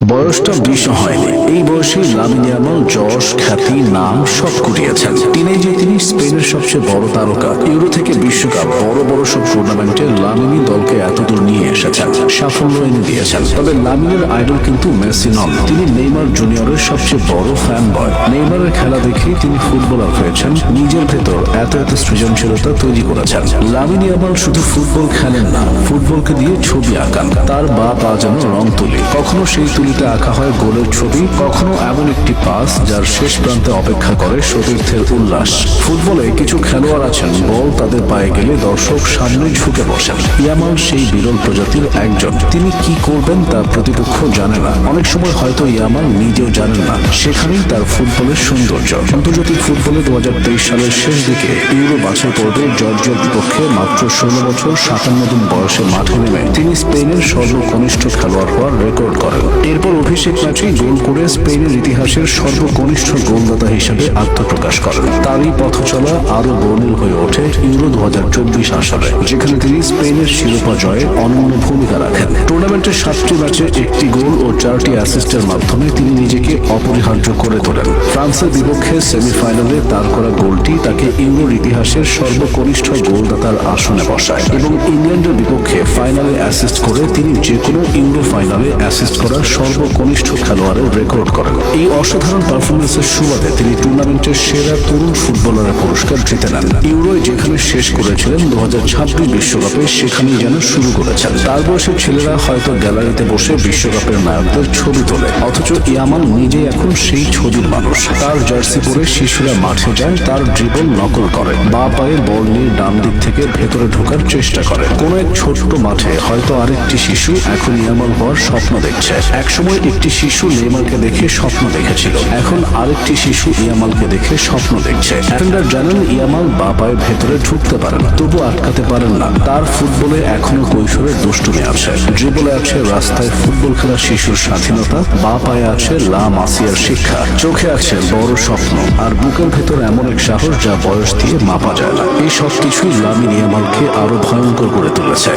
বয়সটা বেশি হয়নি, এই বয়সে লামিন ইয়ামাল যশ, খ্যাতি, নাম সব কুড়িয়েছেন। টিনেজে তিনি স্পেনের সবচেয়ে বড় তারকা। ইউরো থেকে বিশ্বকাপ, বড় বড় সব টুর্নামেন্টে লামিনই দলকে এতদূর নিয়ে এসেছেন, সাফল্য এনে দিয়েছেন। তবে লামিনের আইডল কিন্তু মেসি নন, তিনি নেইমার জুনিয়রের সবচেয়ে বড় ফ্যান বয়। নেইমারের খেলা দেখেই তিনি ফুটবলার হয়েছেন, নিজের ভেতর এত সৃজনশীলতা তৈরি করেছেন। লামিন ইয়ামাল শুধু ফুটবল খেলেন না, ফুটবলকে দিয়ে ছবি আঁকান। তার বা পা যেন রং তুলি, কখনো সেই তুলিতে আঁকা হয় গোলের ছবি, কখনো এমন একটি পাস যার শেষ প্রান্তে অপেক্ষা করে সতীর্থের উল্লাস। ফুটবলে কিছু খেলোয়াড় আছেন, বল তাদের পায়ে গেলে দর্শক সামনে ঝুঁকে বসেন। ইয়ামাল সেই বিরল প্রজাতির একজন। তিনি কি করবেন তা প্রতিপক্ষ জানে না, অনেক সময় হয়তো ইয়ামাল নিজেও জানেন না। সেখানেই তার ফুটবলের সৌন্দর্য। আন্তর্জাতিক ফুটবলে 2023 সালের শেষ দিকে ইউরো বাছাই পর্বে জর্জিয়ার বিপক্ষে মাত্র 16 বছর 57 দিন বয়সে মাঠে নেমে তিনি স্পেনের সর্বকনিষ্ঠ খেলোয়াড় হওয়ার রেকর্ড করেন। এরপর অভিষেক ম্যাচেই গোল করে স্পেনের ইতিহাসের সর্বকনিষ্ঠ গোলদাতা হিসেবে আত্মপ্রকাশ করেন। তারই পথ চলা আরো বর্ণিল হয়ে ওঠে ইউরো 2024 আসরে, যেখানে তিনি স্পেনের শিরোপা জয়ে অনন্য ভূমিকা রাখেন। টুর্নামেন্টের 7টি ম্যাচে 1টি গোল ও 4টি অ্যাসিস্টের মাধ্যমে তিনি নিজেকে অপরিহার্য করে তোলেন। ফ্রান্সের বিপক্ষে সেমিফাইনালে তার করা গোলটি তাকে ইউরোর ইতিহাসের সর্বকনিষ্ঠ গোলদাতার আসনে বসায় এবং ইংল্যান্ডের বিপক্ষে ফাইনালে অ্যাসিস্ট করে তিনি যে কোনো ইউরো ফাইনালে অ্যাসিস্ট করার সর্বকনিষ্ঠ খেলোয়াড়ের রেকর্ড করেন। এই অসাধারণ পারফরমেন্সের সুবাদে তিনি টুর্নামেন্টের সেরা তরুণ ফুটবলারের পুরস্কার জিতে নেন। ইউরোয় যেখানে শেষ করেছিলেন 2026 বিশ্বকাপে, সেখানেই যেন শুরু করেছেন। তার বয়সের ছেলেরা হয়তো গ্যালারিতে বসে বিশ্বকাপের নায়কদের ছবি তোলে, অথচ ইয়ামাল নিজেই এখন সেই ছবির মানুষ। তার জার্সি পরে শিশুরা মাঠে যায়, তার ড্রিবল নকল করে, বা পায়ে বল নিয়ে ডান দিক থেকে ভেতরে ঢোকার চেষ্টা করে। কোন এক ছোট্ট মাঠে হয়তো আরেকটি শিশু এখন ইয়ামাল হওয়ার স্বপ্ন দেখছে। একসময় একটি শিশু নেইমারকে দেখে স্বপ্ন দেখেছিল, এখন আরেকটি শিশু ইয়ামালকে দেখে স্বপ্ন দেখছে। ডিফেন্ডার জানেন ইয়ামাল বা পায়ে ভেতরে ঢুকতে পারেন, তবু আটকাতে পারেন না। তার ফুটবলে এখনো কৈশোরের দুষ্টুমি আছে, ড্রিবলে আছে রাস্তায় ফুটবল খেলা শিশুর স্বাধীনতা, বা পায়ে আছে লা মাসিয়ার শিক্ষা, চোখে আছে বড় স্বপ্ন, আর বুকের ভেতর এমন এক সাহস যা বয়স দিয়ে মাপা যায় না। এই সব কিছুই লামিন ইয়ামালকে আরো ভয়ঙ্কর করে তুলেছে।